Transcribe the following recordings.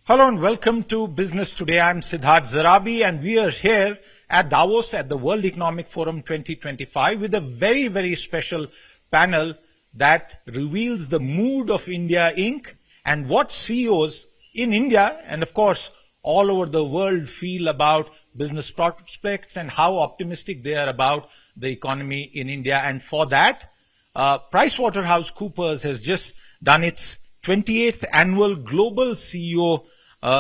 Hello and welcome to Business Today. I'm Siddharth Zarabi and we are here at Davos at the World Economic Forum 2025 with a very, very special panel that reveals the mood of India Inc. and what CEOs in India and of course all over the world feel about business prospects and how optimistic they are about the economy in India. And for that, PricewaterhouseCoopers has just done its 28th annual Global CEO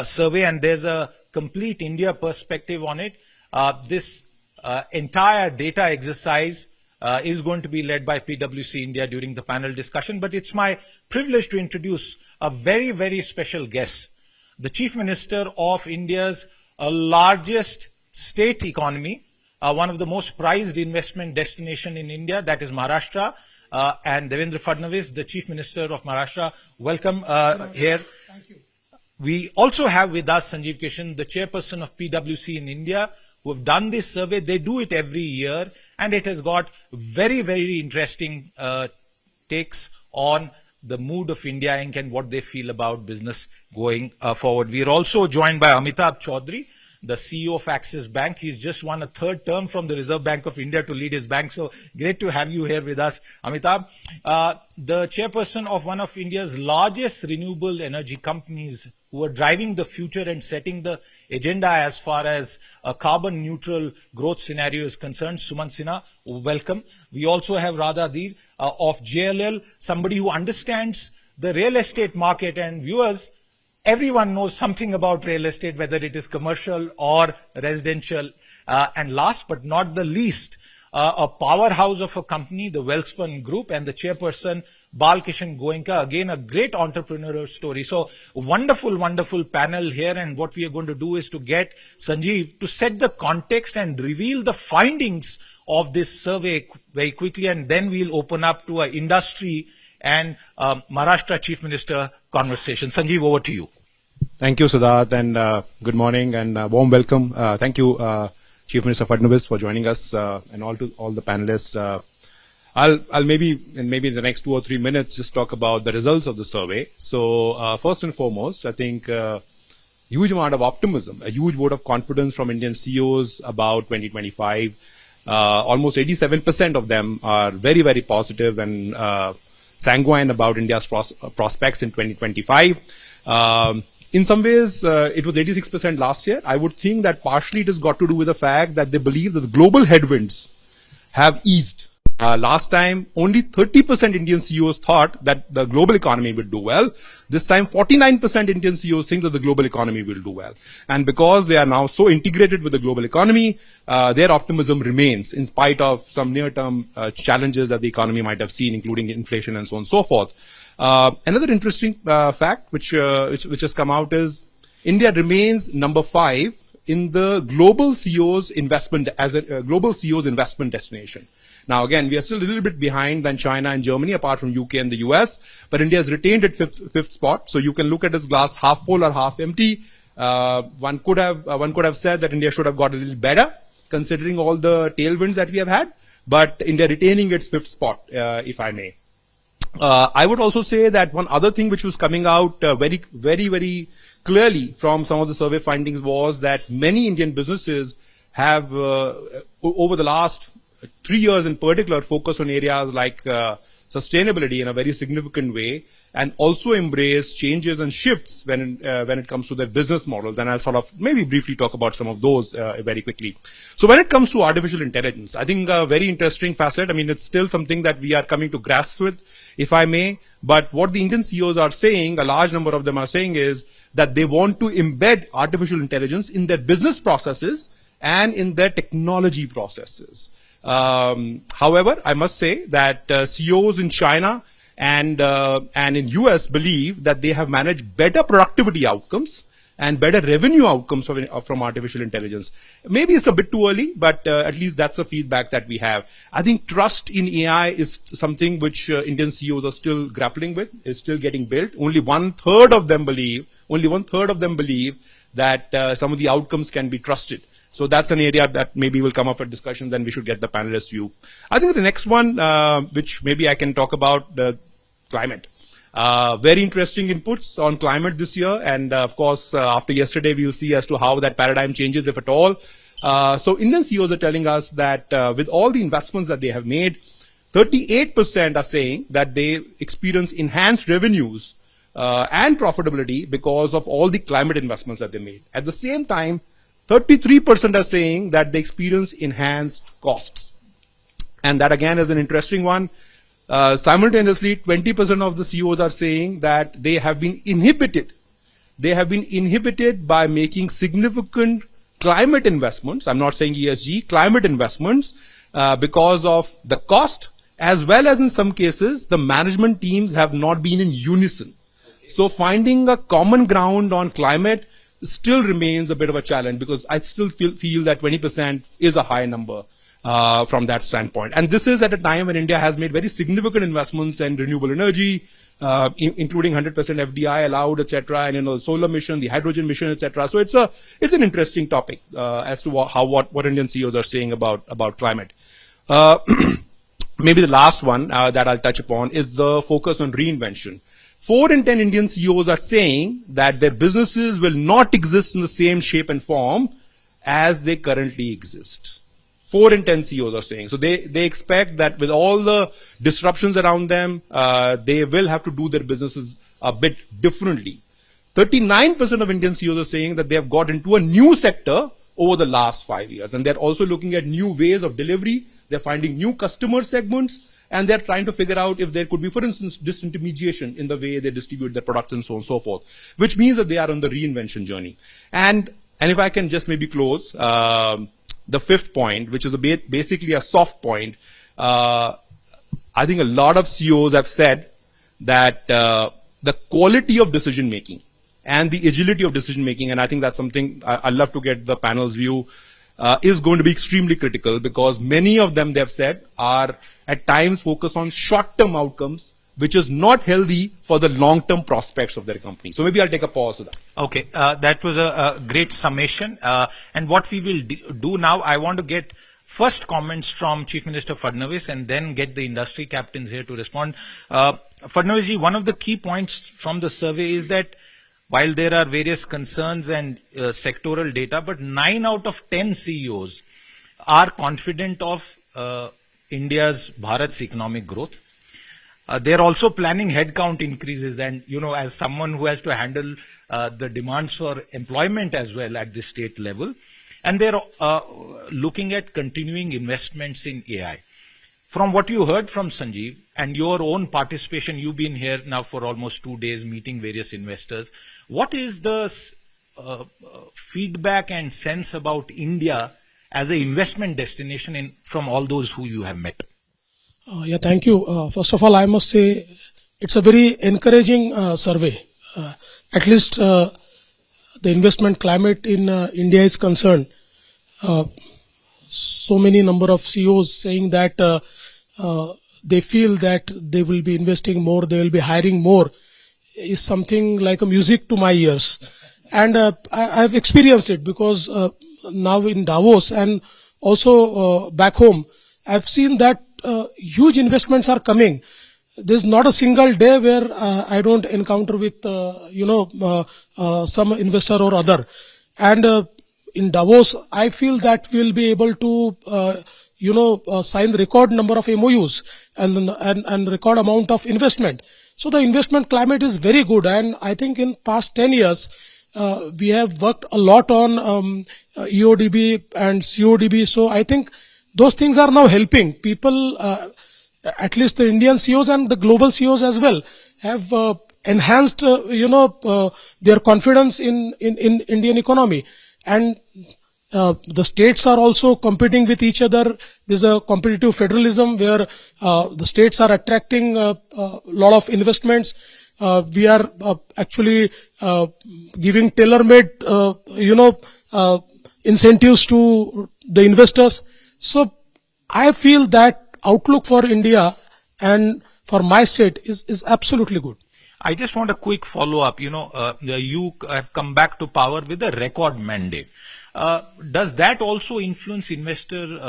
survey, and there's a complete India perspective on it. This entire data exercise is going to be led by PwC India during the panel discussion, but it's my privilege to introduce a very, very special guest, the Chief Minister of India's largest state economy, one of the most prized investment destination in India, that is Maharashtra, and Devendra Fadnavis, the Chief Minister of Maharashtra. Welcome here. Thank you. We also have with us Sanjeev Krishan, the Chairperson of PwC in India, who have done this survey. They do it every year, and it has got very, very interesting takes on the mood of India Inc. and what they feel about business going forward. We are also joined by Amitabh Chaudhry, the CEO of Axis Bank. He's just won a third term from the Reserve Bank of India to lead his bank. So great to have you here with us, Amitabh. The chairperson of one of India's largest renewable energy companies who are driving the future and setting the agenda as far as a carbon neutral growth scenario is concerned, Sumant Sinha, welcome. We also have Radha Dhir of JLL, somebody who understands the real estate market. And viewers, everyone knows something about real estate, whether it is commercial or residential. And last but not the least, a powerhouse of a company, the Wellspun Group, and the chairperson, Balkishan Goenka, again a great entrepreneurial story. So wonderful, wonderful panel here, and what we are going to do is to get Sanjeev to set the context and reveal the findings of this survey very quickly, and then we'll open up to an industry and Maharashtra Chief Minister conversation. Sanjeev, over to you. Thank you, Siddharth, and good morning and warm welcome. Thank you, Chief Minister Fadnavis, for joining us, and all the panelists. I'll maybe in the next 2 or 3 minutes just talk about the results of the survey. So first and foremost, I think huge amount of optimism, a huge vote of confidence from Indian CEOs about 2025. Almost 87% of them are very, very positive and sanguine about India's prospects in 2025. In some ways, it was 86% last year. I would think that partially it has got to do with the fact that they believe that the global headwinds have eased. Last time, only 30% Indian CEOs thought that the global economy would do well. This time, 49% Indian CEOs think that the global economy will do well. And because they are now so integrated with the global economy, their optimism remains in spite of some near-term challenges that the economy might have seen, including inflation and so on and so forth. Another interesting fact which has come out is India remains number 5 in the global CEOs investment as a global CEOs investment destination. Now, again, we are still a little bit behind than China and Germany, apart from UK and the US, but India has retained its fifth spot. So you can look at this glass half full or half empty. One could have said that India should have got a little better, considering all the tailwinds that we have had, but India retaining its 5th spot, if I may. I would also say that one other thing which was coming out very, very, very clearly from some of the survey findings was that many Indian businesses have, over the last 3 years in particular, focused on areas like sustainability in a very significant way, and also embrace changes and shifts when it comes to their business models. And I'll sort of maybe briefly talk about some of those very quickly. So when it comes to artificial intelligence, I think a very interesting facet. I mean, it's still something that we are coming to grasp with, if I may. But what the Indian CEOs are saying, a large number of them are saying, is that they want to embed artificial intelligence in their business processes and in their technology processes. However, I must say that CEOs in China and in US believe that they have managed better productivity outcomes and better revenue outcomes from artificial intelligence. Maybe it's a bit too early, but at least that's the feedback that we have. I think trust in AI is something which Indian CEOs are still grappling with, is still getting built. Only one third of them believe that some of the outcomes can be trusted. So that's an area that maybe will come up at discussion, then we should get the panelists' view. I think the next one, which maybe I can talk about, the climate. Very interesting inputs on climate this year. And of course, after yesterday, we'll see as to how that paradigm changes, if at all. So Indian CEOs are telling us that with all the investments that they have made, 38% are saying that they experience enhanced revenues and profitability because of all the climate investments that they made. At the same time, 33% are saying that they experience enhanced costs. And that again is an interesting one. Simultaneously, 20% of the CEOs are saying that they have been inhibited. They have been inhibited by making significant climate investments. I'm not saying ESG, climate investments because of the cost, as well as in some cases, the management teams have not been in unison. So finding a common ground on climate still remains a bit of a challenge, because I still feel that 20% is a high number from that standpoint. And this is at a time when India has made very significant investments in renewable energy, including 100% FDI allowed, etc., and solar mission, the hydrogen mission, etc. So it's an interesting topic as to what Indian CEOs are saying about climate. Maybe the last one that I'll touch upon is the focus on reinvention. 4 in 10 Indian CEOs are saying that their businesses will not exist in the same shape and form as they currently exist. 4 in 10 CEOs are saying. So they expect that with all the disruptions around them, they will have to do their businesses a bit differently. 39% of Indian CEOs are saying that they have got into a new sector over the last 5 years. And they're also looking at new ways of delivery. They're finding new customer segments. And they're trying to figure out if there could be, for instance, disintermediation in the way they distribute their products and so on and so forth, which means that they are on the reinvention journey. And if I can just maybe close, the 5th point, which is basically a soft point, I think a lot of CEOs have said that the quality of decision making and the agility of decision making, and I think that's something I'd love to get the panel's view, is going to be extremely critical, because many of them, they have said, are at times focused on short-term outcomes, which is not healthy for the long-term prospects of their company. So maybe I'll take a pause to that. Okay, that was a great summation. And what we will do now, I want to get first comments from Chief Minister Fadnavis and then get the industry captains here to respond. Fadnavis ji, one of the key points from the survey is that while there are various concerns and sectoral data, but 9 out of 10 CEOs are confident of India's, Bharat's economic growth. They're also planning headcount increases, and as someone who has to handle the demands for employment as well at the state level, and they're looking at continuing investments in AI. From what you heard from Sanjeev and your own participation, you've been here now for almost 2 days meeting various investors. What is the feedback and sense about India as an investment destination from all those who you have met? Yeah, thank you. First of all, I must say it's a very encouraging survey. At least the investment climate in India is concerned. So many number of CEOs saying that they feel that they will be investing more, they will be hiring more, is something like a music to my ears. And I've experienced it, because now in Davos and also back home, I've seen that huge investments are coming. There's not a single day where I don't encounter with some investor or other. And in Davos, I feel that we'll be able to sign the record number of MOUs and record amount of investment. So the investment climate is very good, and I think in past 10 years we have worked a lot on EODB and CODB. So I think those things are now helping people, at least the Indian CEOs and the global CEOs as well, have enhanced their confidence in Indian economy. And the states are also competing with each other. There's a competitive federalism where the states are attracting a lot of investments. We are actually giving tailor-made incentives to the investors. So I feel that outlook for India and for my state is absolutely good. I just want a quick follow-up. You have come back to power with a record mandate. Does that also influence investor,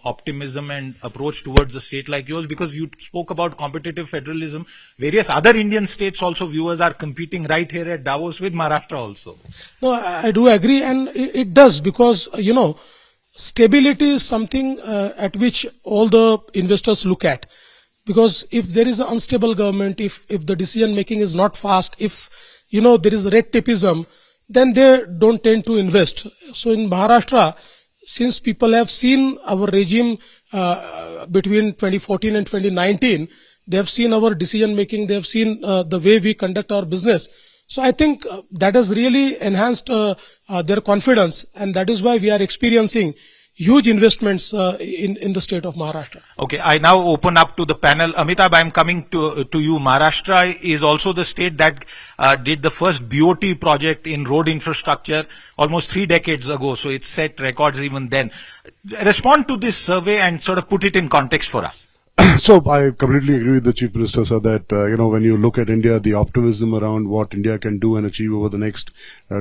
optimism and approach towards a state like yours? Because you spoke about competitive federalism. Various other Indian states also, viewers, are competing right here at Davos with Maharashtra also. No, I do agree, and it does, because, stability is something at which all the investors look at. Because if there is an unstable government, if the decision making is not fast, if, there is red tapeism, then they don't tend to invest. So in Maharashtra, since people have seen our regime between 2014 and 2019, they have seen our decision making, they have seen the way we conduct our business. So I think that has really enhanced their confidence, and that is why we are experiencing huge investments in the state of Maharashtra. Okay, I now open up to the panel. Amitabh, I am coming to you. Maharashtra is also the state that did the first BOT project in road infrastructure almost 3 decades ago. So it set records even then. Respond to this survey and sort of put it in context for us. So I completely agree with the Chief Minister, sir, that, when you look at India, the optimism around what India can do and achieve over the next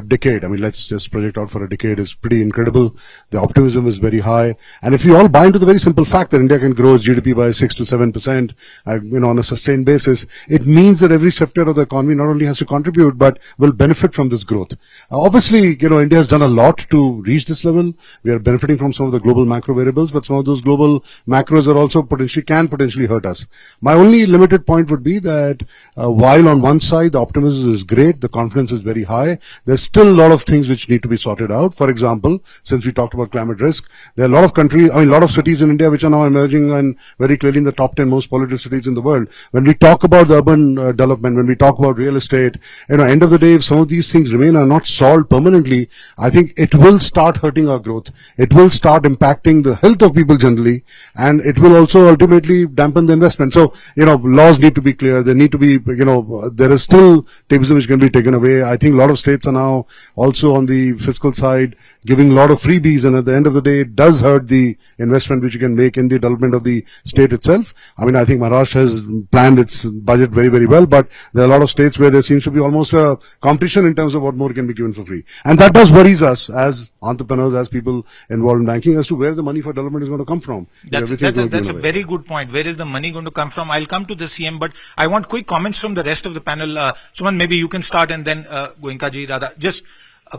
decade, I mean, let's just project out for a decade, is pretty incredible. The optimism is very high. And if you all buy into the very simple fact that India can grow its GDP by 6 to 7%, on a sustained basis, it means that every sector of the economy not only has to contribute, but will benefit from this growth. Obviously, India has done a lot to reach this level. We are benefiting from some of the global macro variables, but some of those global macros are also can potentially hurt us. My only limited point would be that while on one side the optimism is great, the confidence is very high, there's still a lot of things which need to be sorted out. For example, since we talked about climate risk, there are a lot of a lot of cities in India which are now emerging and very clearly in the top 10 most polluted cities in the world. When we talk about the urban development, when we talk about real estate, end of the day, if some of these things remain are not solved permanently, I think it will start hurting our growth. It will start impacting the health of people generally, and it will also ultimately dampen the investment. So, laws need to be clear. There need to be, there is still tapeism which can be taken away. I think a lot of states are now also on the fiscal side giving a lot of freebies, and at the end of the day, it does hurt the investment which you can make in the development of the state itself. I mean, I think Maharashtra has planned its budget very, very well, but there are a lot of states where there seems to be almost a competition in terms of what more can be given for free. And that does worries us as entrepreneurs, as people involved in banking, as to where the money for development is going to come from. That's a very good point. Where is the money going to come from? I'll come to the CM, but I want quick comments from the rest of the panel. Sumant, maybe you can start, and then Goenka ji, Radha, just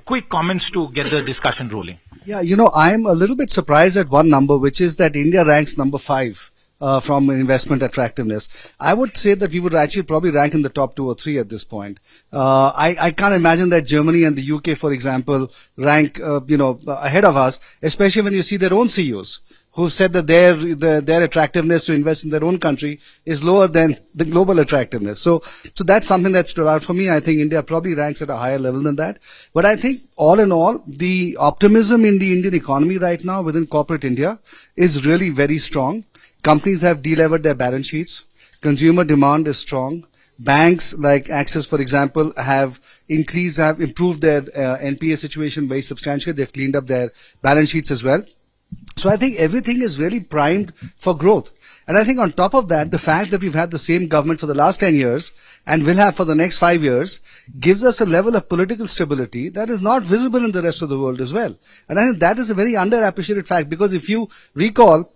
quick comments to get the discussion rolling. Yeah, I'm a little bit surprised at one number, which is that India ranks number 5 from investment attractiveness. I would say that we would actually probably rank in the top 2 or 3 at this point. I can't imagine that Germany and the UK, for example, rank ahead of us, especially when you see their own CEOs who said that their attractiveness to invest in their own country is lower than the global attractiveness. So that's something that stood out for me. I think India probably ranks at a higher level than that. But I think all in all, the optimism in the Indian economy right now within corporate India is really very strong. Companies have delevered their balance sheets. Consumer demand is strong. Banks like Axis, for example, have improved their NPA situation very substantially. They've cleaned up their balance sheets as well. So I think everything is really primed for growth. And I think on top of that, the fact that we've had the same government for the last 10 years and will have for the next 5 years gives us a level of political stability that is not visible in the rest of the world as well. And I think that is a very underappreciated fact, because if you recall,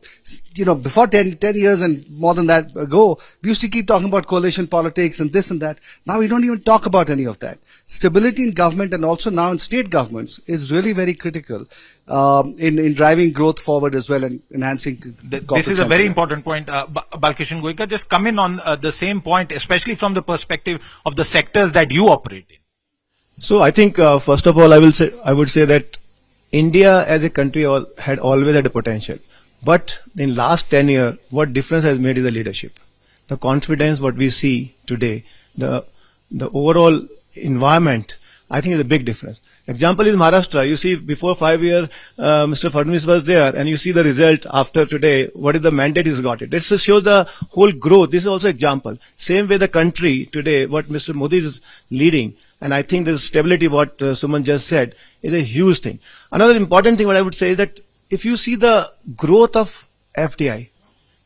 before 10 years and more than that ago, we used to keep talking about coalition politics and this and that. Now we don't even talk about any of that. Stability in government and also now in state governments is really very critical in driving growth forward as well and enhancing. This is a very important point. Balkishan Goenka, just come in on the same point, especially from the perspective of the sectors that you operate in. So I think first of all, I would say that India as a country had always had a potential, but in last 10 years, what difference has made is the leadership, the confidence. What we see today, the overall environment, I think is a big difference. Example is Maharashtra. You see, before 5 years, Mr. Fadnavis was there, and you see the result after today. What is the mandate he's got it? This shows the whole growth. This is also example. Same way the country today, what Mr. Modi is leading, and I think the stability, what Sumant just said, is a huge thing. Another important thing what I would say is that if you see the growth of FDI,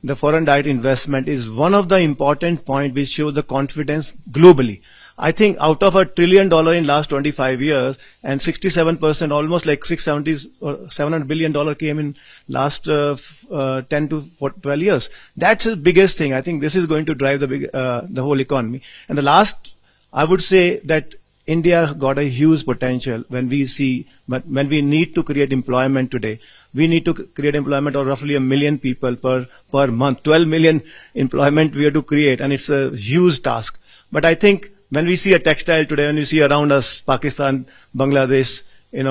the foreign direct investment is one of the important points which shows the confidence globally. I think out of $1 trillion in last 25 years, and 67%, almost like 670 or $700 billion came in last 10 to 12 years. That's the biggest thing. I think this is going to drive the whole economy. And the last, I would say that India got a huge potential when we need to create employment today. We need to create employment of roughly 1 million people per month. 12 million employment we have to create, and it's a huge task. But I think when we see a textile today, when we see around us Pakistan, Bangladesh,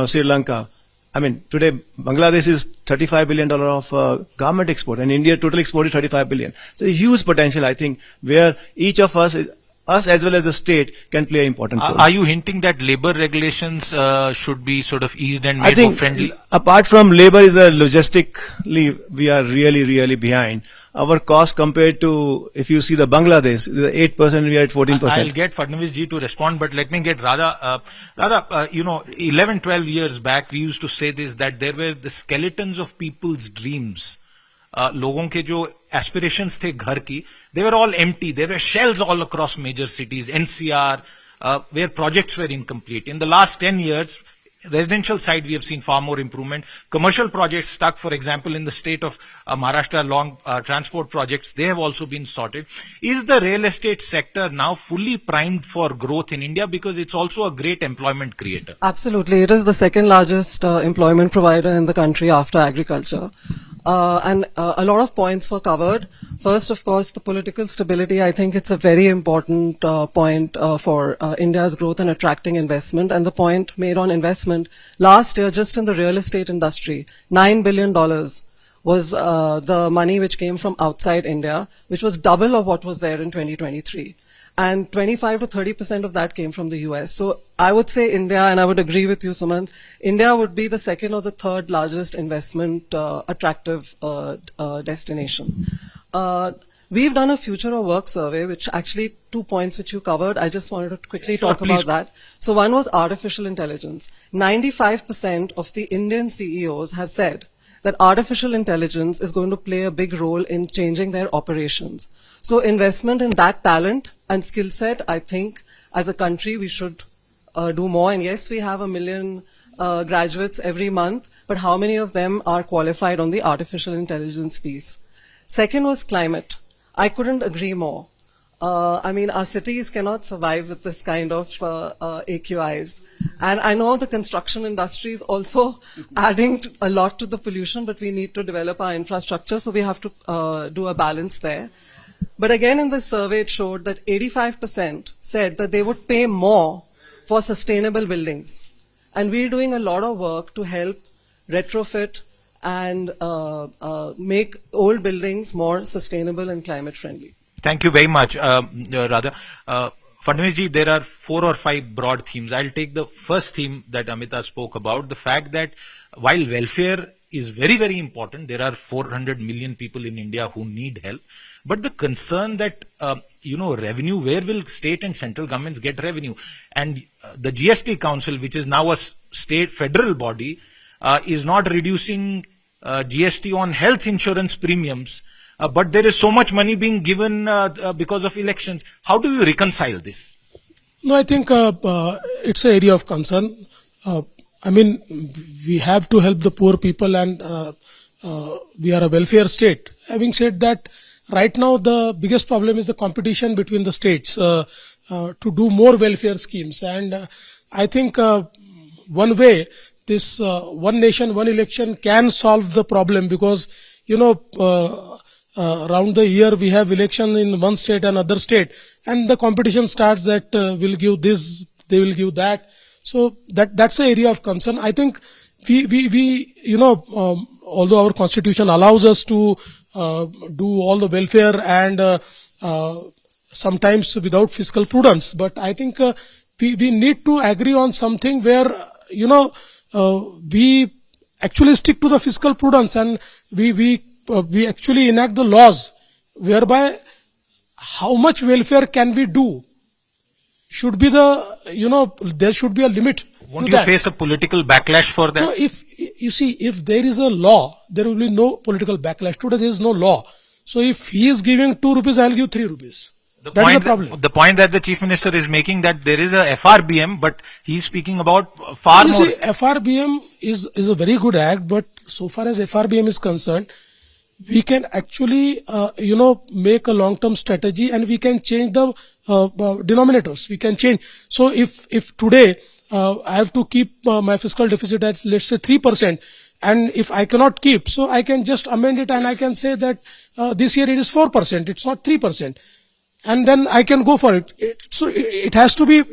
Sri Lanka, I mean, today Bangladesh is $35 billion of garment export, and India total export is $35 billion. So a huge potential, I think, where each of us as well as the state can play an important role. Are you hinting that labor regulations should be sort of eased and I made think more friendly? Apart from labor, is logistically we are really, really behind. Our cost compared to, if you see the Bangladesh, 8%, we are at 14%. I'll get Fadnavis ji to respond, but let me get Radha. Radha, 11, 12 years back, we used to say this, that there were the skeletons of people's dreams. लोगों के जो aspirations थे घर की, they were all empty. There were shells all across major cities, NCR, where projects were incomplete. In the last 10 years, residential side, we have seen far more improvement. Commercial projects stuck, for example, in the state of Maharashtra, long transport projects, they have also been sorted. Is the real estate sector now fully primed for growth in India? Because it's also a great employment creator. Absolutely. It is the second largest employment provider in the country after agriculture. And a lot of points were covered. First, of course, the political stability. I think it's a very important point for India's growth and attracting investment. And the point made on investment, last year, just in the real estate industry, $9 billion was the money which came from outside India, which was double of what was there in 2023. And 25 to 30% of that came from the US. So I would say India, and I would agree with you, Sumant, India would be the second or the third largest investment attractive destination. We've done a future of work survey, which actually 2 points which you covered. I just wanted to quickly talk about that. So one was artificial intelligence. 95% of the Indian CEOs have said that artificial intelligence is going to play a big role in changing their operations. So investment in that talent and skill set, I think, as a country, we should do more. And yes, we have 1 million graduates every month, but how many of them are qualified on the artificial intelligence piece? Second was climate. I couldn't agree more. I mean, our cities cannot survive with this kind of AQIs. And I know the construction industry is also adding a lot to the pollution, but we need to develop our infrastructure, so we have to do a balance there. But again, in this survey, it showed that 85% said that they would pay more for sustainable buildings. And we're doing a lot of work to help retrofit and make old buildings more sustainable and climate friendly. Thank you very much, Radha. Fadnavis ji, there are 4 or 5 broad themes. I'll take the first theme that Amitabh spoke about, the fact that while welfare is very, very important, there are 400 million people in India who need help. But the concern that, revenue, where will state and central governments get revenue? And the GST Council, which is now a state federal body, is not reducing GST on health insurance premiums. But there is so much money being given because of elections. How do you reconcile this? No, I think it's an area of concern. I mean, we have to help the poor people, and we are a welfare state. Having said that, right now the biggest problem is the competition between the states to do more welfare schemes. And I think one way this one nation, one election can solve the problem, because, around the year we have election in one state and other state, and the competition starts that will give this, they will give that. So that's an area of concern. I think we although our constitution allows us to do all the welfare and sometimes without fiscal prudence, but I think we need to agree on something where we actually stick to the fiscal prudence, and we actually enact the laws whereby how much welfare can we do should be there should be a limit. Won't you face a political backlash for that? No, if there is a law, there will be no political backlash. Today there is no law. So if he is giving 2 rupees, I'll give 3 rupees. That is the problem. The point that the Chief Minister is making, that there is a FRBM, but he's speaking about far You more. see, FRBM is a very good act, but so far as FRBM is concerned, we can actually, make a long-term strategy, and we can change the denominators. We can change. So if today I have to keep my fiscal deficit at, let's say, 3%, and if I cannot keep, so I can just amend it and I can say that this year it is 4%, it's not 3%. And then I can go for it. So it has to be,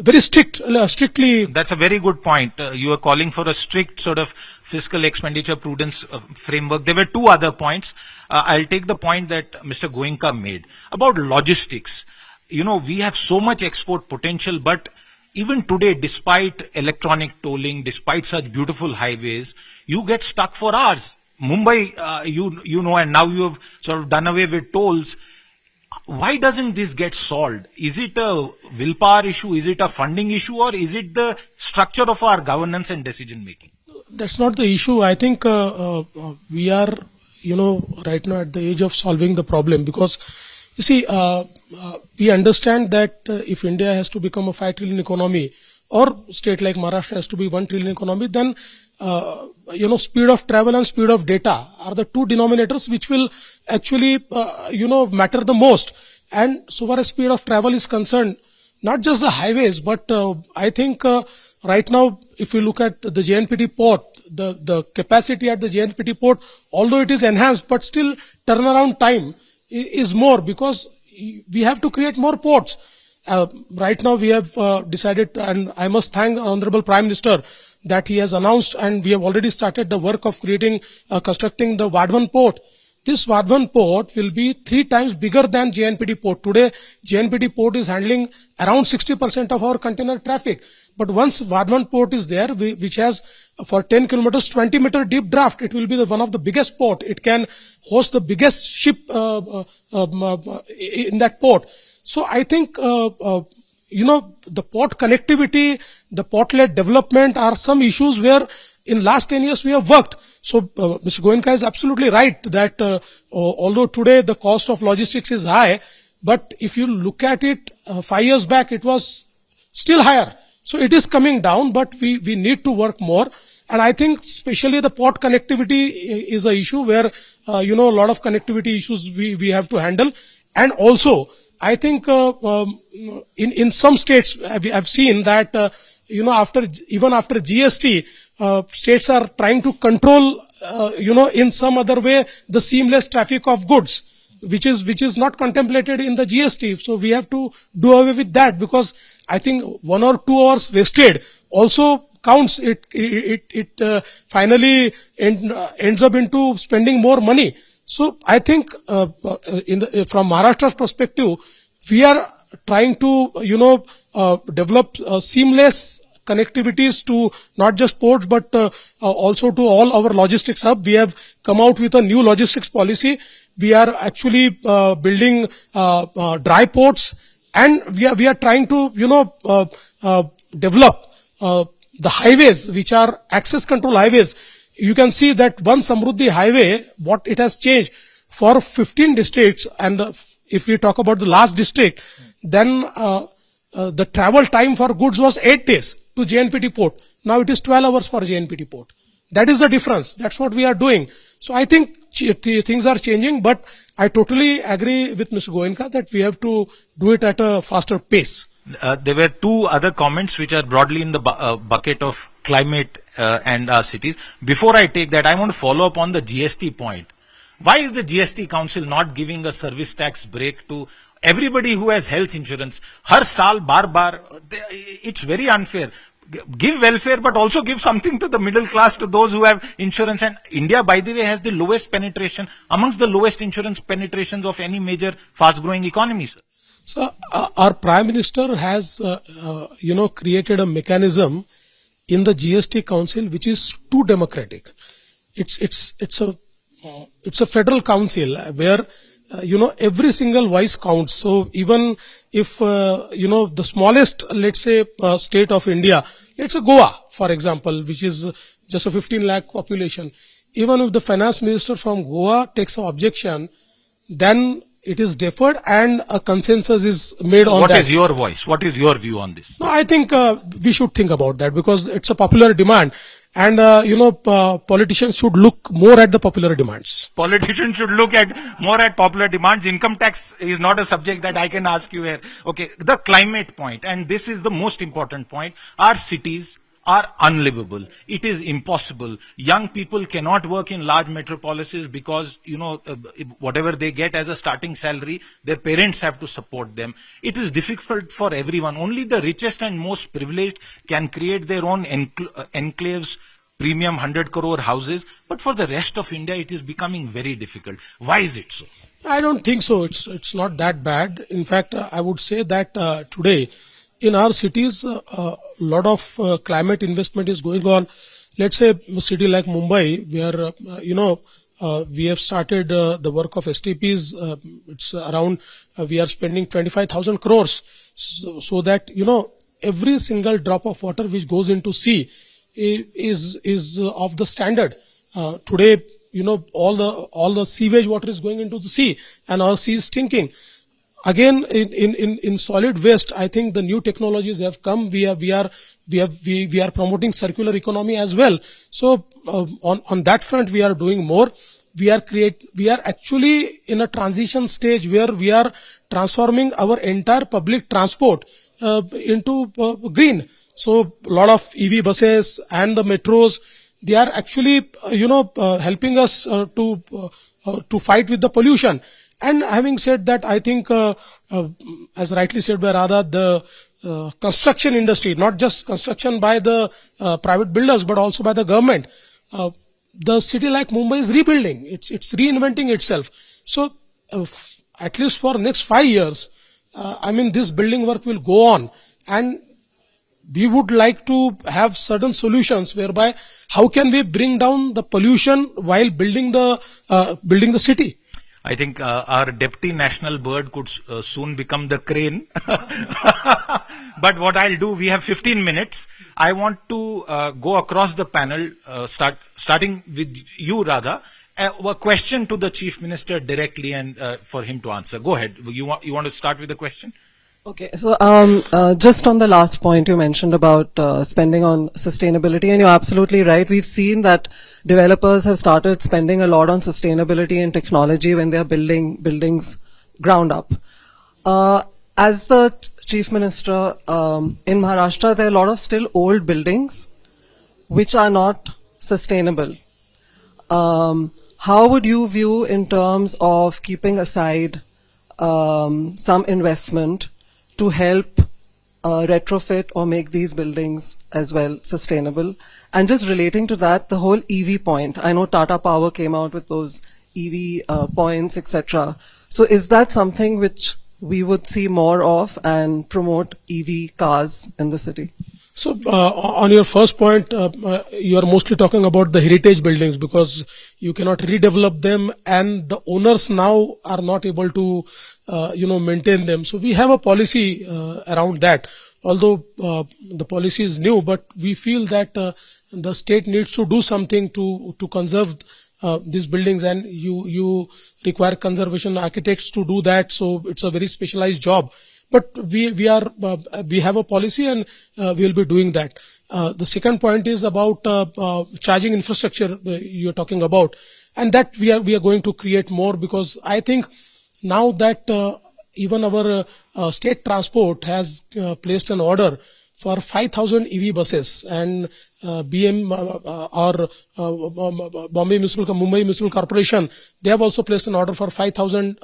very strictly. That's a very good point. You are calling for a strict sort of fiscal expenditure prudence framework. There were two other points. I'll take the point that Mr. Goenka made about logistics. We have so much export potential, but even today, despite electronic tolling, despite such beautiful highways, you get stuck for hours. Mumbai, and now you have sort of done away with tolls. Why doesn't this get solved? Is it a willpower issue? Is it a funding issue? Or is it the structure of our governance and decision making? That's not the issue. I think we are, right now at the age of solving the problem, because you see, we understand that if India has to become a 5 trillion economy, or state like Maharashtra has to be 1 trillion economy, then speed of travel and speed of data are the two denominators which will actually matter the most. And so far as speed of travel is concerned, not just the highways, but I think right now, if you look at the JNPT port, the capacity at the JNPT port, although it is enhanced, but still turnaround time is more, because we have to create more ports. Right now we have decided, and I must thank Honorable Prime Minister that he has announced, and we have already started the work of constructing the Vadhavan port. This Vadhavan port will be 3 times bigger than JNPT port. Today, JNPT port is handling around 60% of our container traffic. But once Vadhavan port is there, which has for 10 kilometers, 20-meter deep draft, it will be one of the biggest port. It can host the biggest ship in that port. So I think, the port connectivity, the port-led development are some issues where in last 10 years we have worked. So Mr. Goenka is absolutely right that although today the cost of logistics is high, but if you look at it 5 years back, it was still higher. So it is coming down, but we need to work more. And I think especially the port connectivity is an issue where, a lot of connectivity issues we have to handle. And also, I think in some states I've seen that after GST, states are trying to control in some other way the seamless traffic of goods, which is not contemplated in the GST. So we have to do away with that, because I think 1 or 2 hours wasted also counts. It finally ends up into spending more money. So I think from Maharashtra's perspective, we are trying to develop seamless connectivities to not just ports but also to all our logistics hub. We have come out with a new logistics policy. We are actually building dry ports, and we are trying to develop the highways which are access control highways. You can see that one Samruddhi highway, what it has changed for 15 districts, and if we talk about the last district, then the travel time for goods was 8 days to JNPT port. Now it is 12 hours for JNPT port. That is the difference. That's what we are doing. So I think things are changing, but I totally agree with Mr. Goenka that we have to do it at a faster pace. There were two other comments which are broadly in the bucket of climate and our cities. Before I take that, I want to follow up on the GST point. Why is the GST Council not giving a service tax break to everybody who has health insurance? Har saal, bar, it's very unfair. Give welfare, but also give something to the middle class, to those who have insurance. And India, by the way, has the lowest penetration, amongst the lowest insurance penetrations of any major fast-growing economy, sir. So our Prime Minister has, created a mechanism in the GST Council which is too democratic. It's a federal council where every single voice counts. So even if the smallest, let's say, state of India, let's say Goa, for example, which is just a 15 lakh population, even if the finance minister from Goa takes an objection, then it is deferred and a consensus is made on What that. is your voice? What is your view on this? No, I think we should think about that because it's a popular demand, and politicians should look more at the popular demands. Politicians should look at more at popular demands. Income tax is not a subject that I can ask you here. Okay, the climate point, and this is the most important point. Our cities are unlivable. It is impossible. Young people cannot work in large metropolises because, whatever they get as a starting salary, their parents have to support them. It is difficult for everyone. Only the richest and most privileged can create their own enclaves, premium 100 crore houses. But for the rest of India, it is becoming very difficult. Why is it so? I don't think so. It's not that bad. In fact, I would say that today, in our cities, a lot of climate investment is going on. Let's say a city like Mumbai, where, we have started the work of STPs. It's around, we are spending 25,000 crores so that, every single drop of water which goes into sea is of the standard. Today, all the sewage water is going into the sea and our sea is stinking. Again, in solid waste, I think the new technologies have come. We are promoting circular economy as well. So on that front, we are doing more. We are actually in a transition stage where we are transforming our entire public transport into green. So a lot of EV buses and the metros, they are actually helping us to fight with the pollution. And having said that, I think, as rightly said by Radha, the construction industry, not just construction by the private builders, but also by the government. The city like Mumbai is rebuilding. It's reinventing itself. So, at least for next 5 years, this building work will go on. And we would like to have certain solutions whereby how can we bring down the pollution while building the city. I think our deputy national bird could soon become the crane. But what I'll do, we have 15 minutes. I want to go across the panel, starting with you, Radha. A question to the Chief Minister directly and for him to answer. Go ahead. You want to start with the question? Okay, so just on the last point you mentioned about spending on sustainability, and you're absolutely right. We've seen that developers have started spending a lot on sustainability and technology when they're building buildings ground up. As the Chief Minister, in Maharashtra, there are a lot of still old buildings which are not sustainable. How would you view in terms of keeping aside some investment to help retrofit or make these buildings as well sustainable? And just relating to that, the whole EV point. I know Tata Power came out with those EV points, etc. So is that something which we would see more of and promote EV cars in the city? So on your first point, you are mostly talking about the heritage buildings because you cannot redevelop them and the owners now are not able to maintain them. So we have a policy around that. Although the policy is new, but we feel that the state needs to do something to conserve these buildings, and you require conservation architects to do that. So it's a very specialized job. But we have a policy and we will be doing that. The second point is about charging infrastructure you're talking about, and that we are going to create more, because I think now that even our state transport has placed an order for 5,000 EV buses, and Mumbai Municipal Corporation, they have also placed an order for 5,000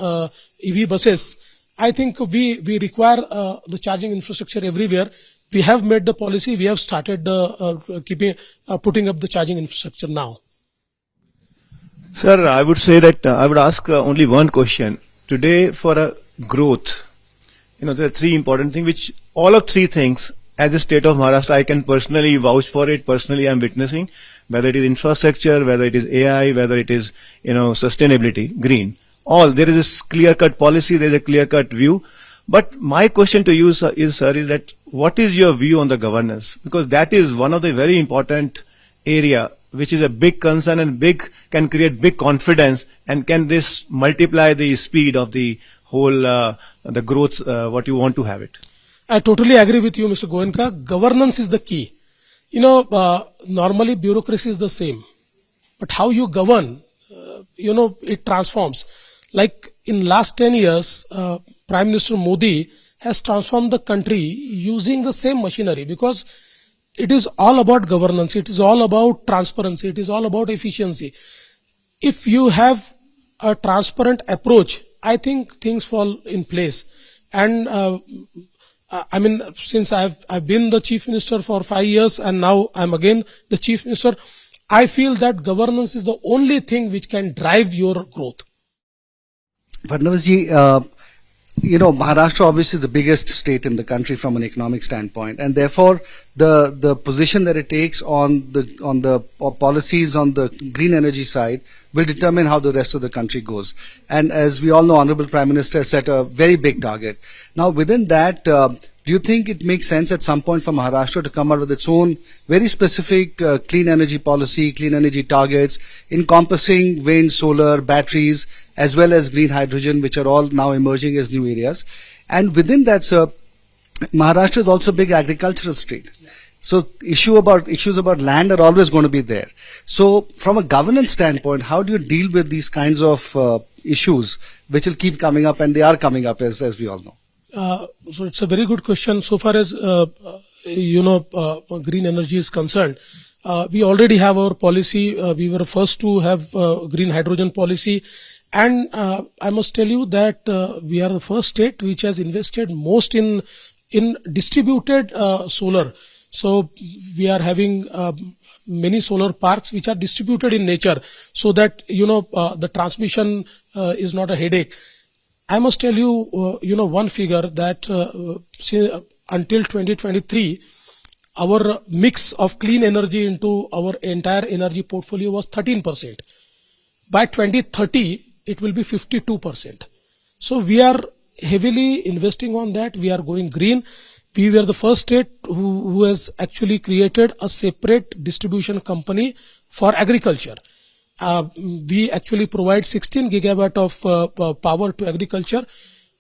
EV buses. I think we require the charging infrastructure everywhere. We have made the policy. We have started putting up the charging infrastructure now. Sir, I would say that I would ask only one question. Today, for a growth, there are three important things, which all of three things, as a state of Maharashtra, I can personally vouch for it. Personally, I'm witnessing, whether it is infrastructure, whether it is AI, whether it is, sustainability, green. All, there is this clear-cut policy, there is a clear-cut view. But my question to you, sir, is that what is your view on the governance? Because that is one of the very important area which is a big concern and can create big confidence, and can this multiply the speed of the whole the growth what you want to have it? I totally agree with you, Mr. Goenka. Governance is the key. Normally bureaucracy is the same, but how you govern, it transforms. Like in last 10 years, Prime Minister Modi has transformed the country using the same machinery, because it is all about governance. It is all about transparency. It is all about efficiency. If you have a transparent approach, I think things fall in place. And since I've been the Chief Minister for 5 years and now I'm again the Chief Minister, I feel that governance is the only thing which can drive your growth. Fadnavis ji, Maharashtra obviously is the biggest state in the country from an economic standpoint, and therefore the position that it takes on the policies on the green energy side will determine how the rest of the country goes. And as we all know, Honorable Prime Minister has set a very big target. Now, within that, do you think it makes sense at some point for Maharashtra to come out with its own very specific clean energy policy, clean energy targets, encompassing wind, solar, batteries, as well as green hydrogen, which are all now emerging as new areas? And within that, sir, Maharashtra is also a big agricultural state. So issues about land are always going to be there. So from a governance standpoint, how do you deal with these kinds of issues which will keep coming up, and they are coming up as we all know? So it's a very good question. So far as green energy is concerned, we already have our policy. We were first to have green hydrogen policy, and I must tell you that we are the first state which has invested most in distributed solar. So we are having many solar parks which are distributed in nature, so that the transmission is not a headache. I must tell you, one figure that until 2023, our mix of clean energy into our entire energy portfolio was 13%. By 2030, it will be 52%. So we are heavily investing on that. We are going green. We were the first state who has actually created a separate distribution company for agriculture. We actually provide 16 gigawatt of power to agriculture.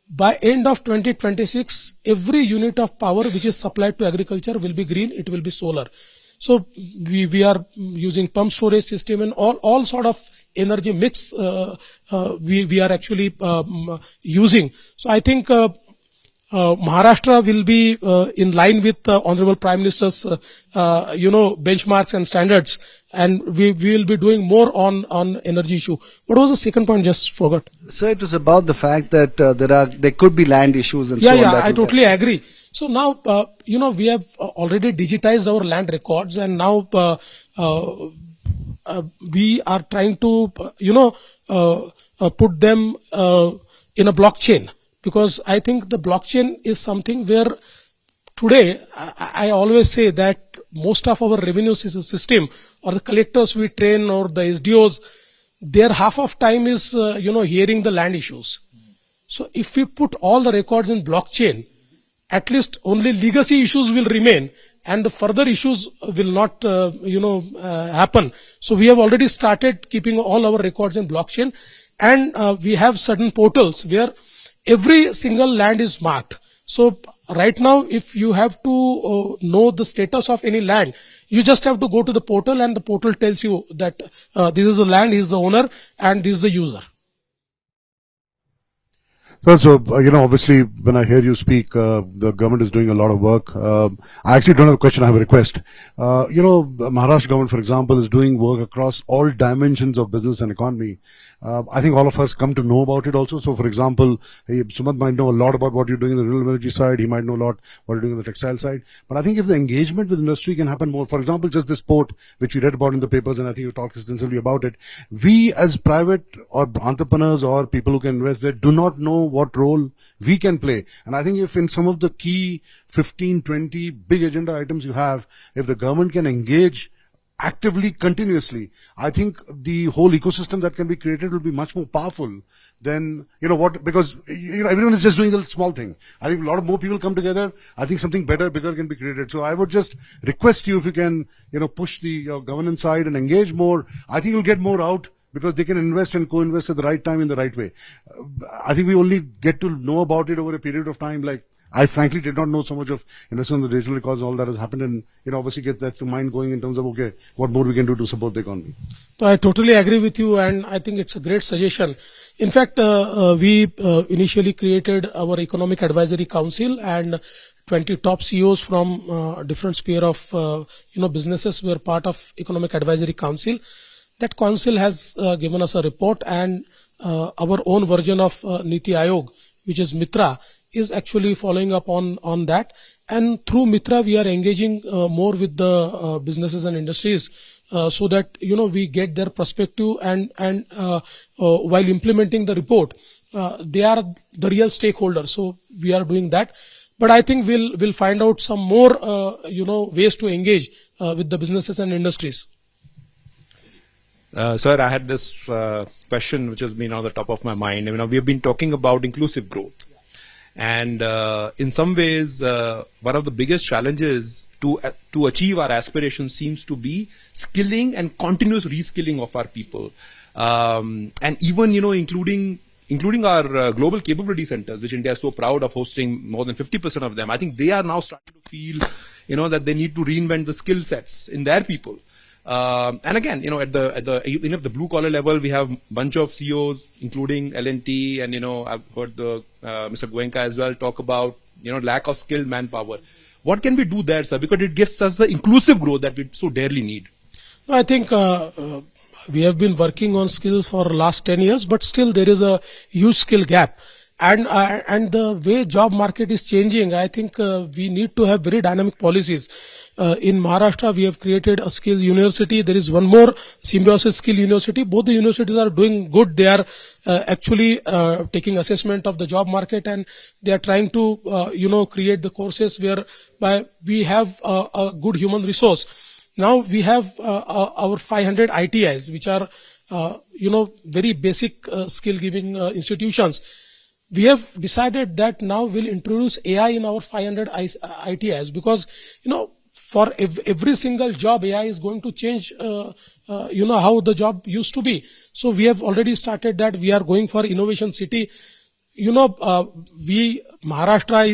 By end of 2026, every unit of power which is supplied to agriculture will be green. It will be solar. So we are using pump storage system and all sort of energy mix we are actually using. So I think Maharashtra will be in line with the Honorable Prime Minister's benchmarks and standards, and we will be doing more on energy issue. What was the second point? Just forgot. Sir, it was about the fact that there could be land issues and so on. Yeah, I totally agree. So now we have already digitized our land records, and now we are trying to put them in a blockchain. Because I think the blockchain is something where today I always say that most of our revenue system, or the collectors we train, or the SDOs, their half of time is hearing the land issues. So if we put all the records in blockchain, at least only legacy issues will remain, and the further issues will not happen. So we have already started keeping all our records in blockchain, and we have certain portals where every single land is marked. So right now, if you have to know the status of any land, you just have to go to the portal, and the portal tells you that this is the land, he is the owner, and this is the user. So, obviously, when I hear you speak, the government is doing a lot of work. I actually don't have a question, I have a request. Maharashtra government, for example, is doing work across all dimensions of business and economy. I think all of us come to know about it also. So, for example, Sumant might know a lot about what you're doing in the renewable energy side. He might know a lot what you're doing on the textile side. But I think if the engagement with industry can happen more, for example, just this port, which we read about in the papers, and I think you talked extensively about it, we as private or entrepreneurs or people who can invest there do not know what role we can play. And I think if in some of the key 15, 20 big agenda items you have, if the government can engage actively, continuously, I think the whole ecosystem that can be created will be much more powerful than, because, everyone is just doing the small thing. I think a lot of more people come together. I think something better, bigger can be created. So I would just request you if you can, push the governance side and engage more. I think you'll get more out because they can invest and co-invest at the right time in the right way. I think we only get to know about it over a period of time. Like, I frankly did not know so much of investment in the digital records, all that has happened, and obviously that's the mind going in terms of, okay, what more we can do to support the economy. So I totally agree with you, and I think it's a great suggestion. In fact, we initially created our Economic Advisory Council, and 20 top CEOs from different sphere of businesses were part of Economic Advisory Council. That council has given us a report, and our own version of Niti Aayog, which is Mitra, is actually following up on that. And through Mitra, we are engaging more with the businesses and industries so that, we get their perspective, and while implementing the report, they are the real stakeholders. So we are doing that. But I think we'll find out some more, ways to engage with the businesses and industries. Sir, I had this question which has been on the top of my mind. We have been talking about inclusive growth. And in some ways, one of the biggest challenges to achieve our aspirations seems to be skilling and continuous reskilling of our people. And even, including our global capability centers, which India is so proud of hosting more than 50% of them. I think they are now starting to feel, that they need to reinvent the skill sets in their people. And again, at the blue collar level, we have a bunch of CEOs, including L&T, and I've heard Mr. Goenka as well talk about lack of skilled manpower. What can we do there, sir? Because it gives us the inclusive growth that we so dearly need. I think we have been working on skills for last 10 years, but still there is a huge skill gap. And the way job market is changing, I think we need to have very dynamic policies. In Maharashtra, we have created a skill university. There is one more Symbiosis Skill University. Both the universities are doing good. They are actually taking assessment of the job market, and they are trying to create the courses whereby we have a good human resource. Now we have our 500 ITIs, which are very basic skill giving institutions. We have decided that now we'll introduce AI in our 500 ITIs because, for every single job, AI is going to change, how the job used to be. So we have already started that. We are going for Innovation City. Maharashtra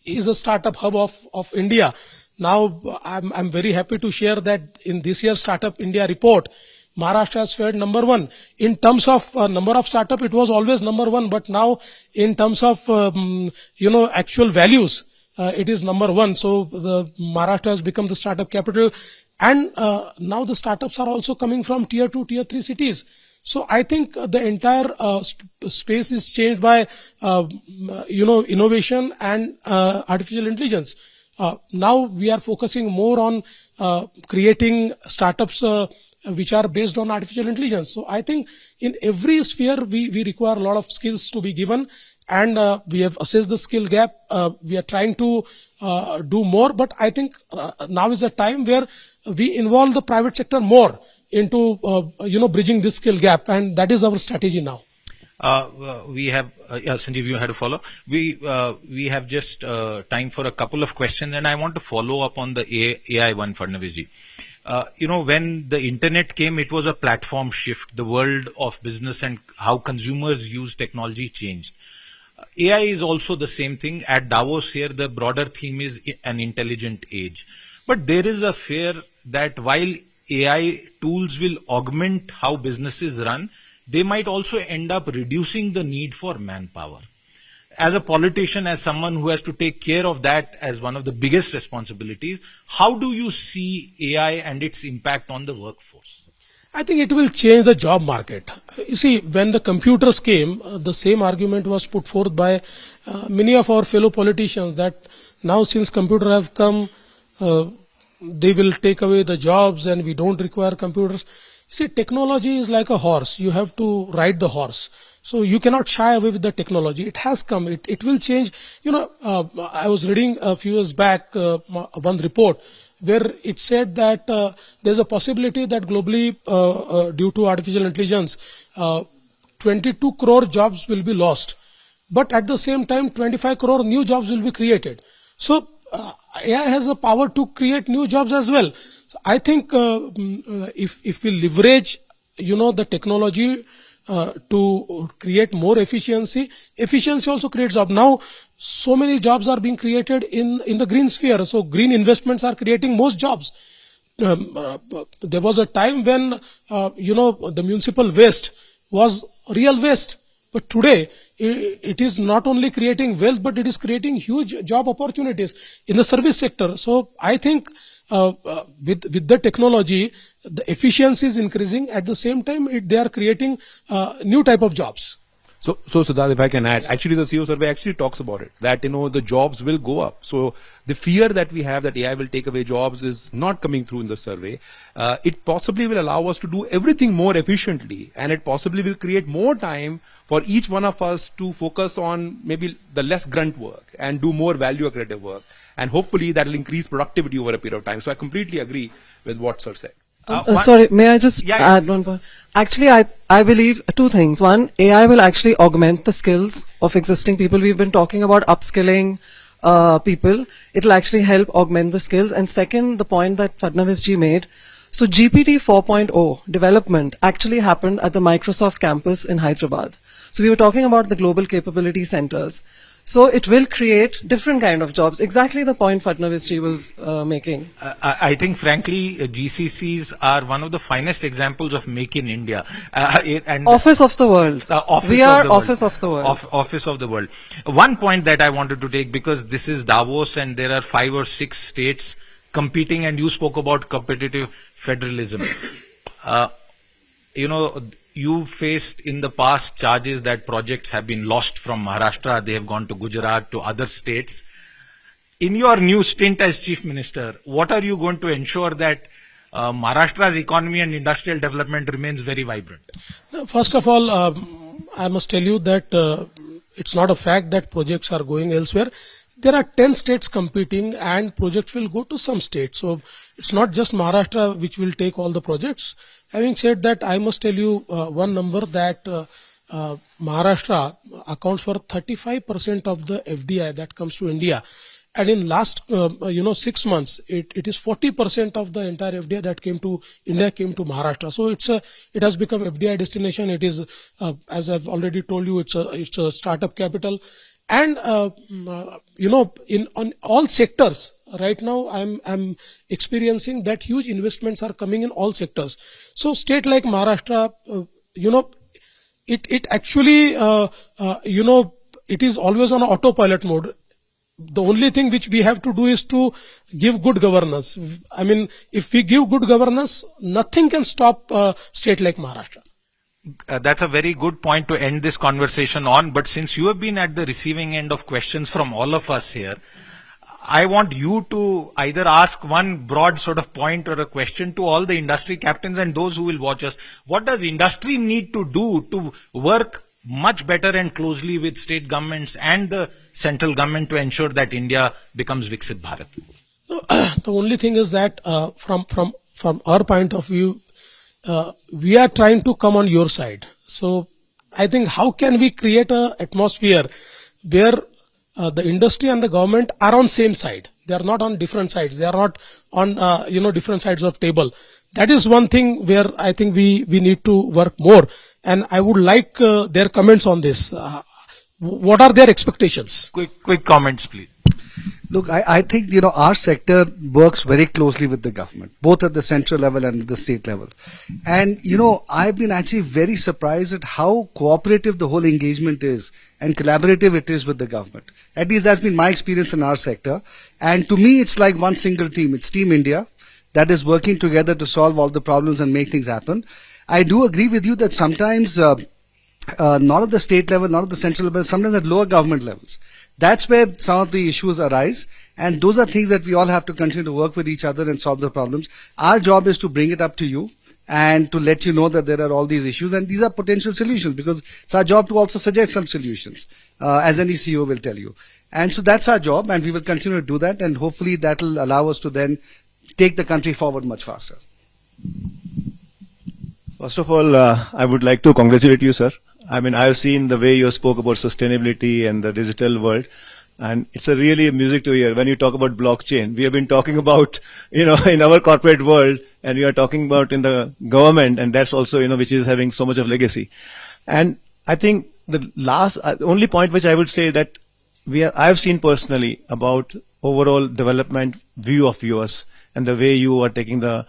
is a startup hub of India. Now, I'm very happy to share that in this year's Startup India report, Maharashtra has fared number one. In terms of number of startup, it was always number one, but now in terms of, actual values, it is number one. So the Maharashtra has become the startup capital, and now the startups are also coming from tier 2, tier 3 cities. So I think the entire space is changed by, innovation and artificial intelligence. Now we are focusing more on creating startups which are based on artificial intelligence. So I think in every sphere we require a lot of skills to be given, and we have assessed the skill gap. We are trying to do more, but I think now is a time where we involve the private sector more into bridging this skill gap, and that is our strategy now. We have, Sanjeev, you had to follow. We have just time for a couple of questions, and I want to follow up on the AI one, Fadnavis ji. When the internet came, it was a platform shift. The world of business and how consumers use technology changed. AI is also the same thing. At Davos here, the broader theme is an intelligent age. But there is a fear that while AI tools will augment how businesses run, they might also end up reducing the need for manpower. As a politician, as someone who has to take care of that as one of the biggest responsibilities, how do you see AI and its impact on the workforce? I think it will change the job market. You see, when the computers came, the same argument was put forth by many of our fellow politicians that now since computers have come, they will take away the jobs and we don't require computers. You see, technology is like a horse. You have to ride the horse. So you cannot shy away with the technology. It has come. It will change. I was reading a few years back one report where it said that there's a possibility that globally, due to artificial intelligence, 22 crore jobs will be lost. But at the same time, 25 crore new jobs will be created. So AI has the power to create new jobs as well. So I think if we leverage, the technology to create more efficiency also creates jobs. Now, so many jobs are being created in the green sphere. So green investments are creating most jobs. There was a time when, the municipal waste was real waste. But today, it is not only creating wealth, but it is creating huge job opportunities in the service sector. So I think with the technology, the efficiency is increasing. At the same time, they are creating new type of jobs. So Siddharth, if I can add, actually the CEO survey actually talks about it, that, the jobs will go up. So the fear that we have that AI will take away jobs is not coming through in the survey. It possibly will allow us to do everything more efficiently, and it possibly will create more time for each one of us to focus on maybe the less grunt work and do more value accretive work. And hopefully that will increase productivity over a period of time. So I completely agree with what Sir said. Sorry, may I just add one point? Actually, I believe two things. One, AI will actually augment the skills of existing people. We've been talking about upskilling people. It'll actually help augment the skills. And second, the point that Fadnavis ji made. So GPT 4.0 development actually happened at the Microsoft campus in Hyderabad. So we were talking about the global capability centers. So it will create different kind of jobs. Exactly the point Fadnavis ji was making. I think, frankly, GCCs are one of the finest examples of Make in India. And Office of the world. We are Office of the world. Office of the world. One point that I wanted to take, because this is Davos and there are 5 or 6 states competing, and you spoke about competitive federalism. You faced in the past charges that projects have been lost from Maharashtra. They have gone to Gujarat, to other states. In your new stint as Chief Minister, what are you going to ensure that Maharashtra's economy and industrial development remains very vibrant? First of all, I must tell you that it's not a fact that projects are going elsewhere. There are 10 states competing and projects will go to some states. So it's not just Maharashtra which will take all the projects. Having said that, I must tell you one number that Maharashtra accounts for 35% of the FDI that comes to India. And in last 6 months, it is 40% of the entire FDI that came to India came to Maharashtra. So it has become FDI destination. It is, as I've already told you, it's a startup capital. And on all sectors right now, I'm experiencing that huge investments are coming in all sectors. So state like Maharashtra, it actually it is always on autopilot mode. The only thing which we have to do is to give good governance. I mean, if we give good governance, nothing can stop state like Maharashtra. That's a very good point to end this conversation on. But since you have been at the receiving end of questions from all of us here, I want you to either ask one broad sort of point or a question to all the industry captains and those who will watch us. What does industry need to do to work much better and closely with state governments and the central government to ensure that India becomes Viksit Bharat? The only thing is that from our point of view, we are trying to come on your side. So I think how can we create an atmosphere where the industry and the government are on same side? They are not on different sides. They are not on different sides of table. That is one thing where I think we need to work more. And I would like their comments on this. What are their expectations? Quick comments, please. Look, I think, our sector works very closely with the government, both at the central level and at the state level. And, I've been actually very surprised at how cooperative the whole engagement is and collaborative it is with the government. At least that's been my experience in our sector. And to me, it's like one single team. It's Team India that is working together to solve all the problems and make things happen. I do agree with you that sometimes, not at the state level, not at the central level, sometimes at lower government levels. That's where some of the issues arise, and those are things that we all have to continue to work with each other and solve the problems. Our job is to bring it up to you and to let you know that there are all these issues, and these are potential solutions, because it's our job to also suggest some solutions, as any CEO will tell you. And so that's our job, and we will continue to do that, and hopefully that will allow us to then take the country forward much faster. First of all, I would like to congratulate you, sir. I mean, I've seen the way you spoke about sustainability and the digital world, and it's a really music to hear. When you talk about blockchain, we have been talking about, in our corporate world, and we are talking about in the government, and that's also, which is having so much of legacy. And I think the only point which I would say that I've seen personally about overall development view of yours and the way you are taking the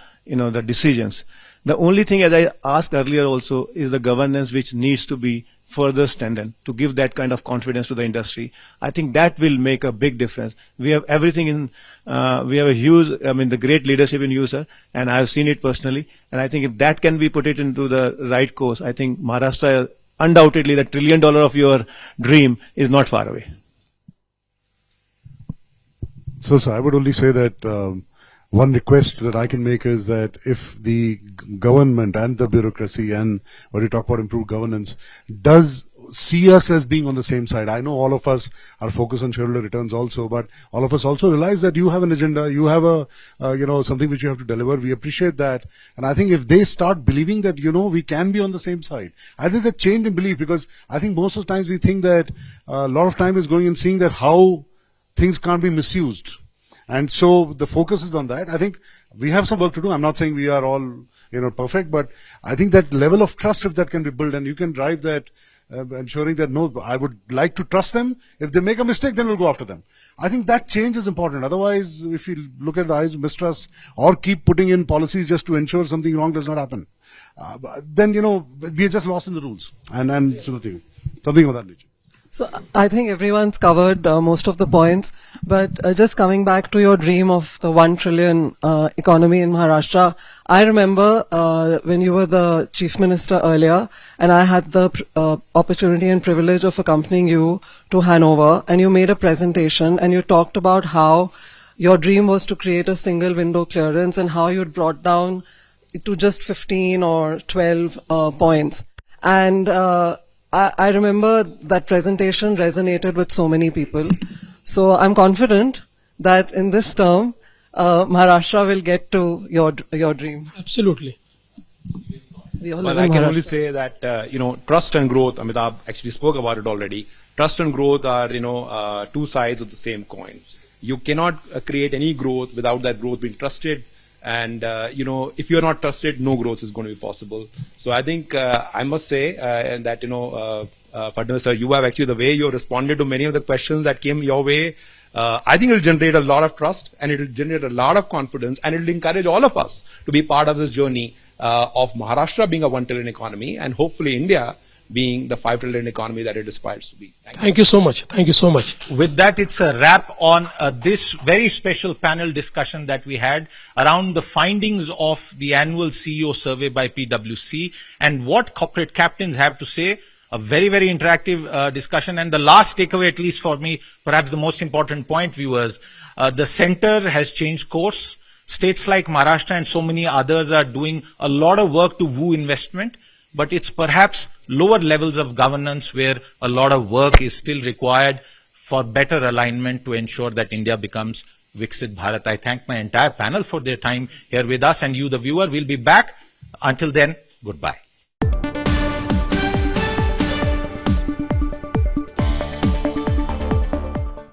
decisions. The only thing, as I asked earlier also, is the governance which needs to be further strengthened to give that kind of confidence to the industry. I think that will make a big difference. We have everything we have a huge, the great leadership in you, sir, and I've seen it personally. And I think if that can be put it into the right course, I think Maharashtra, undoubtedly, the $1 trillion of your dream is not far away. So, sir, I would only say that one request that I can make is that if the government and the bureaucracy and when you talk about improved governance does see us as being on the same side. I know all of us are focused on shareholder returns also, but all of us also realize that you have an agenda, you have something which you have to deliver. We appreciate that. And I think if they start believing that, we can be on the same side, I think that change in belief, because I think most of the times we think that a lot of time is going and seeing that how things can't be misused. And so the focus is on that. I think we have some work to do. I'm not saying we are all, perfect, but I think that level of trust, if that can be built, and you can drive that, ensuring that, no, I would like to trust them. If they make a mistake, then we'll go after them. I think that change is important. Otherwise, if you look at the eyes of mistrust or keep putting in policies just to ensure something wrong does not happen, then, we are just lost in the rules and something of that nature. So I think everyone's covered most of the points, but just coming back to your dream of the 1 trillion economy in Maharashtra, I remember when you were the chief minister earlier, and I had the opportunity and privilege of accompanying you to Hanover, and you made a presentation and you talked about how your dream was to create a single window clearance and how you'd brought down to just 15 or 12 points. And I remember that presentation resonated with so many people. So I'm confident that in this term, Maharashtra will get to your dream. Absolutely. Well, I can only say that, trust and growth, Amitabh actually spoke about it already. Trust and growth are, two sides of the same coin. You cannot create any growth without that growth being trusted. And, if you're not trusted, no growth is going to be possible. So I think I must say that, Fadnavis sir, you have actually, the way you responded to many of the questions that came your way, I think it will generate a lot of trust and it will generate a lot of confidence and it will encourage all of us to be part of this journey of Maharashtra being a 1 trillion economy and hopefully India being the 5 trillion economy that it aspires to be. Thank you so much. Thank you so much. With that, it's a wrap on this very special panel discussion that we had around the findings of the annual CEO survey by PwC and what corporate captains have to say. A very, very interactive discussion. And the last takeaway, at least for me, perhaps the most important point, viewers, the center has changed course. States like Maharashtra and so many others are doing a lot of work to woo investment. But it's perhaps lower levels of governance where a lot of work is still required for better alignment to ensure that India becomes Viksit Bharat. I thank my entire panel for their time here with us and you, the viewer. We'll be back. Until then, goodbye.